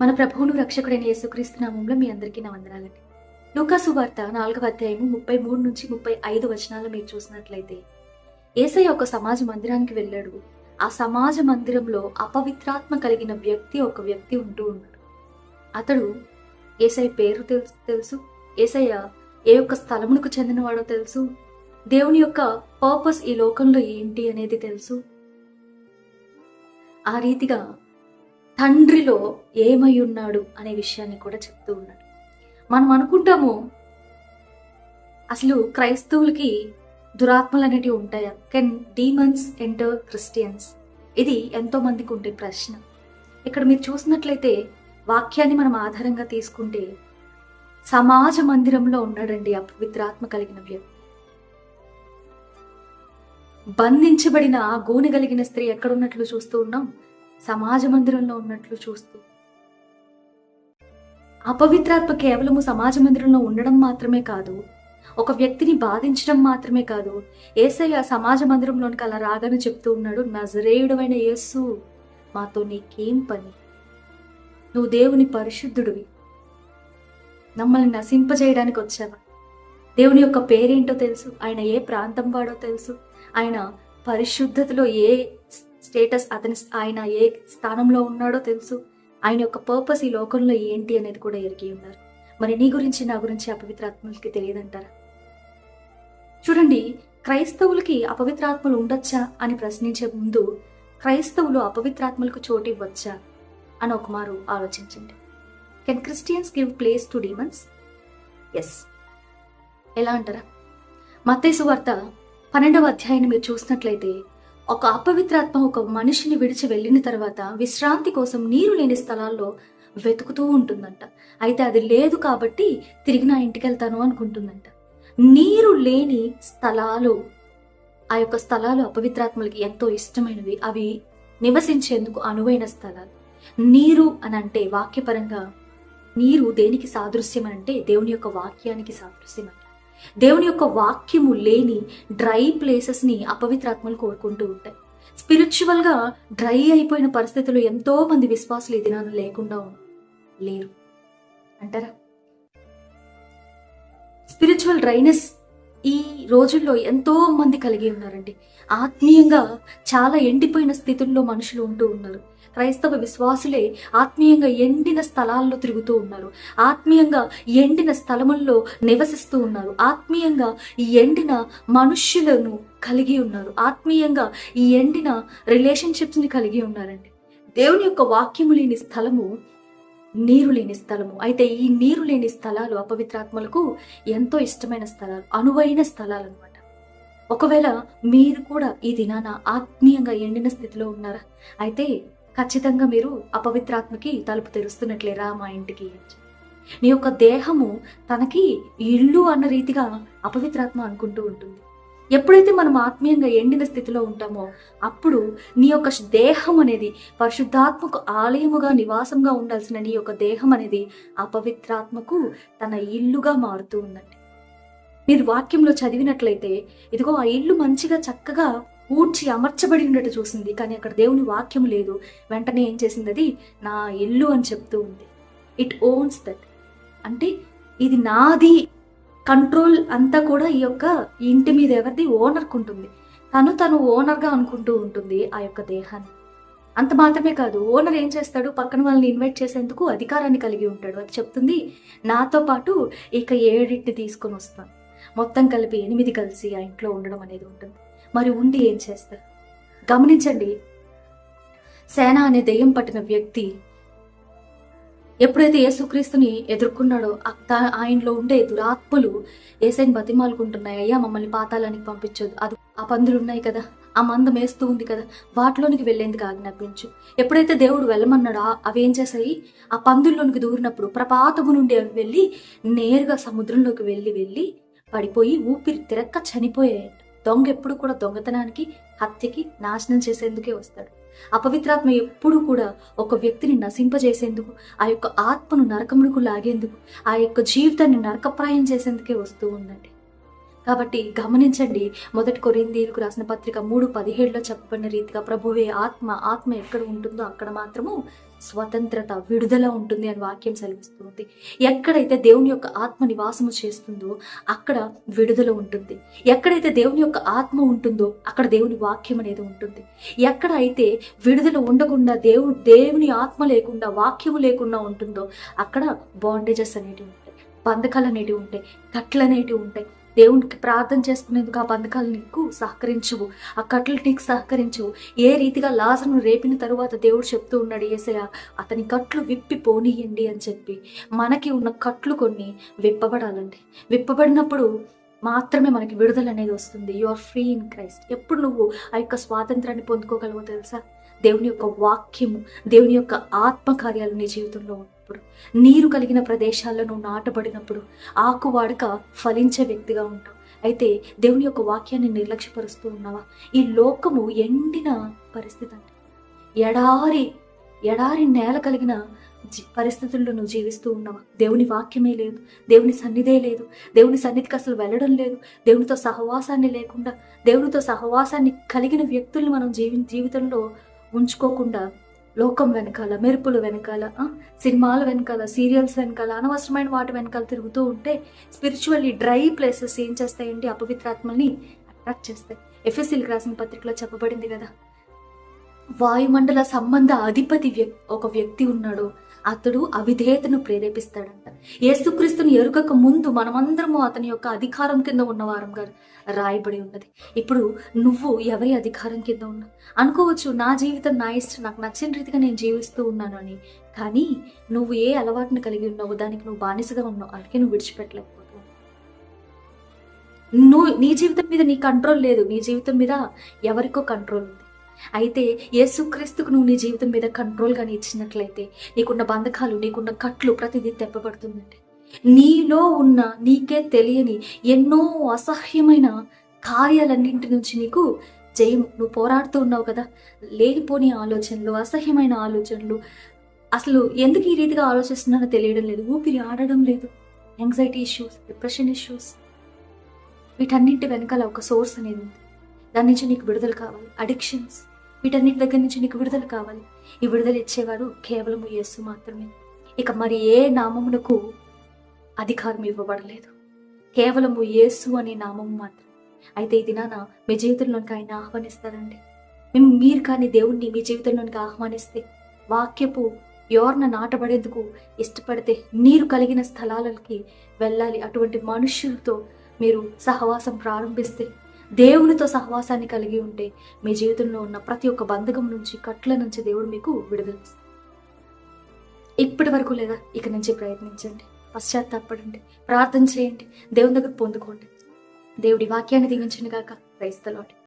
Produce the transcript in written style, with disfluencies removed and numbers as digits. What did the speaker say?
మన ప్రభువును రక్షకుడైన యేసుక్రీస్తు నామములో మీ అందరికీ నా వందనాలండి. లూకా సువార్త 4వ అధ్యాయము 33 నుంచి 35 వచనాలు మీరు చూసినట్లయితే, యేసయ్య ఒక సమాజ మందిరానికి వెళ్ళాడు. ఆ సమాజ మందిరంలో అపవిత్రాత్మ కలిగిన ఒక వ్యక్తి ఉంటూ ఉన్నాడు. అతడు యేసయ్య పేరు తెలుసు, యేసయ్య ఏ యొక్క స్థలమునకు చెందినవాడో తెలుసు, దేవుని యొక్క పర్పస్ ఈ లోకంలో ఏంటి అనేది తెలుసు. ఆ రీతిగా తండ్రిలో ఏమై ఉన్నాడు అనే విషయాన్ని కూడా చెప్తూ ఉన్నాడు. మనం అనుకుంటాము, అసలు క్రైస్తవులకి దురాత్మలు అనేటివి ఉంటాయా? Can demons enter Christians? ఇది ఎంతో మందికి ఉండే ప్రశ్న. ఇక్కడ మీరు చూసినట్లయితే వాక్యాన్ని మనం ఆధారంగా తీసుకుంటే సమాజ మందిరంలో ఉన్నాడండి అపవిత్రాత్మ కలిగిన వ్యక్తి. బంధించబడిన ఆ గూని కలిగిన స్త్రీ ఎక్కడున్నట్లు చూస్తూ ఉన్నాం? సమాజ మందిరంలో ఉన్నట్లు చూస్తూ. అపవిత్రాత్మ కేవలము సమాజ మందిరంలో ఉండడం మాత్రమే కాదు, ఒక వ్యక్తిని బాధించడం మాత్రమే కాదు. యేసయ్య సమాజ మందిరంలోనికి అలా రాగానే చెప్తూ ఉన్నాడు, నజరేయుడవైన యేసు, మాతో నీకేం పని? నువ్వు దేవుని పరిశుద్ధుడివి, మమ్మల్ని నశింపజేయడానికి వచ్చావా? దేవుని యొక్క పేరేంటో తెలుసు, ఆయన ఏ ప్రాంతం వాడో తెలుసు, ఆయన పరిశుద్ధతలో ఏ స్టేటస్, ఆయన ఏ స్థానంలో ఉన్నాడో తెలుసు, ఆయన యొక్క పర్పస్ ఈ లోకంలో ఏంటి అనేది కూడా ఎరిగి ఉన్నారు. మరి నీ గురించి నా గురించి అపవిత్రాత్మలకి తెలియదంటారా? చూడండి, క్రైస్తవులకి అపవిత్రాత్మలు ఉండొచ్చా అని ప్రశ్నించే ముందు, క్రైస్తవులు అపవిత్రాత్మలకు చోటు ఇవ్వచ్చా అని ఒక మారు ఆలోచించండి. Can Christians give place to demons? Yes. ఎలా అంటారా? మత్తయి సువార్త 12వ అధ్యాయాన్ని మీరు చూసినట్లయితే, ఒక అపవిత్రాత్మ ఒక మనిషిని విడిచి వెళ్ళిన తర్వాత విశ్రాంతి కోసం నీరు లేని స్థలాల్లో వెతుకుతూ ఉంటుందంట. అయితే అది లేదు కాబట్టి తిరిగి నా ఇంటికి వెళ్తాను అనుకుంటుందంట. నీరు లేని స్థలాలు, ఆ యొక్క స్థలాలు అపవిత్రాత్మలకి ఎంతో ఇష్టమైనవి, అవి నివసించేందుకు అనువైన స్థలాలు. నీరు అని అంటే వాక్యపరంగా నీరు దేనికి సాదృశ్యం అంటే దేవుని యొక్క వాక్యానికి సాదృశ్యం అంట. దేవుని యొక్క వాక్యము లేని డ్రై ప్లేసెస్ని అపవిత్రాత్మలు కోరుకుంటూ ఉంటాయి. స్పిరిచువల్గా డ్రై అయిపోయిన పరిస్థితులు ఎంతో మంది విశ్వాసులు ఈ దినాన్ని లేకుండా లేరు అంటారా? స్పిరిచువల్ డ్రైనెస్ ఈ రోజుల్లో ఎంతో మంది కలిగి ఉన్నారండి. ఆత్మీయంగా చాలా ఎండిపోయిన స్థితుల్లో మనుషులు ఉంటూ ఉన్నారు. క్రైస్తవ విశ్వాసులే ఆత్మీయంగా ఎండిన స్థలాల్లో తిరుగుతూ ఉన్నారు, ఆత్మీయంగా ఎండిన స్థలముల్లో నివసిస్తూ ఉన్నారు, ఆత్మీయంగా ఈ ఎండిన మనుష్యులను కలిగి ఉన్నారు, ఆత్మీయంగా ఈ ఎండిన రిలేషన్షిప్స్ని కలిగి ఉన్నారండి. దేవుని యొక్క వాక్యము లేని స్థలము నీరు లేని స్థలము. అయితే ఈ నీరు లేని స్థలాలు అపవిత్రాత్మలకు ఎంతో ఇష్టమైన స్థలాలు, అనువైన స్థలాలు అనమాట. ఒకవేళ మీరు కూడా ఈ దినాన ఆత్మీయంగా ఎండిన స్థితిలో ఉన్నారా? అయితే ఖచ్చితంగా మీరు అపవిత్రాత్మకి తలుపు తెరుస్తున్నట్లేరా మా ఇంటికి. నీ యొక్క దేహము తనకి ఇల్లు అన్న రీతిగా అపవిత్రాత్మ అనుకుంటూ ఉంటుంది. ఎప్పుడైతే మనం ఆత్మీయంగా ఎండిన స్థితిలో ఉంటామో అప్పుడు నీ యొక్క దేహం అనేది పరిశుద్ధాత్మకు ఆలయముగా నివాసంగా ఉండాల్సిన నీ యొక్క దేహం అనేది అపవిత్రాత్మకు తన ఇల్లుగా మారుతూ ఉందండి. మీరు వాక్యంలో చదివినట్లయితే, ఇదిగో ఆ ఇల్లు మంచిగా చక్కగా ఊడ్చి అమర్చబడి ఉన్నట్టు చూసింది, కానీ అక్కడ దేవుని వాక్యం లేదు. వెంటనే ఏం చేసింది? అది నా ఇల్లు అని చెప్తూ ఉంది. ఇట్ ఓన్స్ దట్, అంటే ఇది నాది. కంట్రోల్ అంతా కూడా ఈ యొక్క ఇంటి మీద ఎవరిది? ఓనర్కు ఉంటుంది. తను ఓనర్గా అనుకుంటూ ఉంటుంది ఆ యొక్క దేహాన్ని. అంత మాత్రమే కాదు, ఓనర్ ఏం చేస్తాడు? పక్కన వాళ్ళని ఇన్వైట్ చేసేందుకు అధికారాన్ని కలిగి ఉంటాడు. అది చెప్తుంది, నాతో పాటు ఇక 7 తీసుకొని వస్తాను, మొత్తం కలిపి 8 కలిసి ఆ ఇంట్లో ఉండడం అనేది ఉంటుంది. మరి ఉండి ఏం చేస్తారు? గమనించండి, సేన అనే దెయ్యం పట్టిన వ్యక్తి ఎప్పుడైతే యేసుక్రీస్తుని ఎదుర్కొన్నాడో ఆయనలో ఉండే దురాత్మలు యేసయ్యని బతిమాలుకుంటున్నాయి, అయ్యా మమ్మల్ని పాతాళానికి పంపించదు, అది ఆ పందులు ఉన్నాయి కదా, ఆ మందం వేస్తూ ఉంది కదా, వాటిలోనికి వెళ్ళేందుకు ఆజ్ఞాపించు. ఎప్పుడైతే దేవుడు వెళ్ళమన్నాడో అవి ఏం చేశాయి? ఆ పందుల్లోనికి దూరినప్పుడు ప్రపాతము నుండి అవి వెళ్ళి నేరుగా సముద్రంలోకి వెళ్ళి పడిపోయి ఊపిరి తిరక్క చనిపోయాయి. దొంగ ఎప్పుడు కూడా దొంగతనానికి, హత్యకి, నాశనం చేసేందుకే వస్తాడు. అపవిత్రాత్మ ఎప్పుడు కూడా ఒక వ్యక్తిని నశింపజేసేందుకు, ఆ యొక్క ఆత్మను నరకములకు లాగేందుకు, ఆ యొక్క జీవితాన్ని నరకప్రాయం చేసేందుకే వస్తూ ఉందండి. కాబట్టి గమనించండి, 1 కొరింథీయులకు రాసిన పత్రిక 3:17లో చెప్పబడిన రీతిగా ప్రభువే ఆత్మ ఎక్కడ ఉంటుందో అక్కడ మాత్రము స్వతంత్రత, విడుదల ఉంటుంది అని వాక్యం సెలవిస్తుంది. ఎక్కడైతే దేవుని యొక్క ఆత్మ నివాసము చేస్తుందో అక్కడ విడుదల ఉంటుంది. ఎక్కడైతే దేవుని యొక్క ఆత్మ ఉంటుందో అక్కడ దేవుని వాక్యం అనేది ఉంటుంది. ఎక్కడ అయితే విడుదల ఉండకుండా దేవుని ఆత్మ లేకుండా, వాక్యము లేకుండా ఉంటుందో అక్కడ బాండేజెస్ అనేటివి ఉంటాయి, బంధకాలు అనేటివి ఉంటాయి, కట్లు అనేటివి ఉంటాయి. దేవునికి ప్రార్థన చేసుకునేందుకు ఆ బంధకాలు నీకు సహకరించవు, ఆ కట్లు నీకు సహకరించవు. ఏ రీతిగా లాజరును రేపిన తరువాత దేవుడు చెప్తూ ఉన్నాడు, యేసయ్య అతని కట్లు విప్పి పోనీయండి అని చెప్పి. మనకి ఉన్న కట్లు కొన్ని విప్పబడాలండి. విప్పబడినప్పుడు మాత్రమే మనకి విడుదల అనేది వస్తుంది. You are free in Christ. ఎప్పుడు నువ్వు ఆ యొక్క స్వాతంత్రాన్ని పొందుకోగలవో తెలుసా? దేవుని యొక్క వాక్యము, దేవుని యొక్క ఆత్మకార్యాలు నీ జీవితంలో ఉన్నప్పుడు, నీరు కలిగిన ప్రదేశాల్లో నువ్వు నాటబడినప్పుడు ఆకువాడక ఫలించే వ్యక్తిగా ఉంటావు. అయితే దేవుని యొక్క వాక్యాన్ని నిర్లక్ష్యపరుస్తూ ఉన్నావా? ఈ లోకము ఎండిన పరిస్థితి అంటే ఎడారి నేల కలిగిన పరిస్థితుల్లో నువ్వు జీవిస్తూ ఉన్నావా? దేవుని వాక్యమే లేదు, దేవుని సన్నిధే లేదు, దేవుని సన్నిధికి అసలు వెళ్ళడం లేదు, దేవునితో సహవాసాన్ని లేకుండా, దేవునితో సహవాసాన్ని కలిగిన వ్యక్తుల్ని మనం జీవితంలో ఉంచుకోకుండా లోకం వెనకాల, మెరుపుల వెనకాల, సినిమాల వెనకాల, సీరియల్స్ వెనకాల, అనవసరమైన వాటి వెనకాల తిరుగుతూ ఉంటే స్పిరిచువల్లీ డ్రై ప్లేసెస్ ఏం చేస్తాయండి? అపవిత్రాత్మల్ని అట్రాక్ట్ చేస్తాయి. ఎఫెసీయులకు రాసిన పత్రికలో చెప్పబడింది కదా, వాయుమండల సంబంధ అధిపతి ఒక వ్యక్తి ఉన్నాడు, అతడు అవిధేయతను ప్రేరేపిస్తాడంట. యేసుక్రీస్తుని ఎరుగక ముందు మనమందరము అతని యొక్క అధికారం కింద ఉన్నవారంగా రాయబడి ఉన్నది. ఇప్పుడు నువ్వు ఎవరి అధికారం కింద ఉన్నావు? అనుకోవచ్చు, నా జీవితం నా ఇష్టం, నాకు నచ్చిన రీతిగా నేను జీవిస్తూ ఉన్నాను అని. కానీ నువ్వు ఏ అలవాటును కలిగి ఉన్నావు, దానికి నువ్వు బానిసగా ఉన్నావు, అందుకే నువ్వు విడిచిపెట్టలేకపోతున్నావు. నీ జీవితం మీద నీ కంట్రోల్ లేదు, నీ జీవితం మీద ఎవరికో కంట్రోల్ ఉంది. అయితే యేసుక్రీస్తుకు నువ్వు నీ జీవితం మీద కంట్రోల్గా ఇచ్చినట్లయితే నీకున్న బంధకాలు, నీకున్న కట్లు ప్రతిదీ తెప్పబడుతుందండి. నీలో ఉన్న నీకే తెలియని ఎన్నో అసహ్యమైన కార్యాలన్నింటి నుంచి నీకు జయము. నువ్వు పోరాడుతూ ఉన్నావు కదా, లేనిపోని ఆలోచనలు, అసహ్యమైన ఆలోచనలు, అసలు ఎందుకు ఈ రీతిగా ఆలోచిస్తున్నానో తెలియడం లేదు, ఊపిరి ఆడడం లేదు, యాంగ్జైటీ ఇష్యూస్, డిప్రెషన్ ఇష్యూస్, వీటన్నింటి వెనకాల ఒక సోర్స్ అనేది ఉంది. దాని నుంచి నీకు విడుదల కావాలి. అడిక్షన్స్, వీటన్నిటి దగ్గర నుంచి నీకు విడుదల కావాలి. ఈ విడుదల ఇచ్చేవాడు కేవలం యేసు మాత్రమే. ఇక మరి ఏ నామమునకు అధికారం ఇవ్వబడలేదు, కేవలము యేసు అనే నామము మాత్రం. అయితే ఈ దినాన మీ జీవితంలోనికి ఆయన ఆహ్వానిస్తారండి. మీరు కానీ దేవుణ్ణి మీ జీవితంలోనికి ఆహ్వానిస్తే, వాక్యపు యోర్న నాటబడేందుకు ఇష్టపడితే, నీరు కలిగిన స్థలాలకి వెళ్ళాలి, అటువంటి మనుషులతో మీరు సహవాసం ప్రారంభిస్తే, దేవునితో సహవాసాన్ని కలిగి ఉంటే మీ జీవితంలో ఉన్న ప్రతి ఒక్క బంధకం నుంచి, కట్ల నుంచి దేవుడు మీకు విడుదలిస్తారు. ఇప్పటి వరకు లేదా, ఇక నుంచి ప్రయత్నించండి, పశ్చాత్తాపడండి, ప్రార్థన చేయండి, దేవుని దగ్గర పొందుకోండి. దేవుడి వాక్యాన్ని దీవించును గాక. Praise the lord.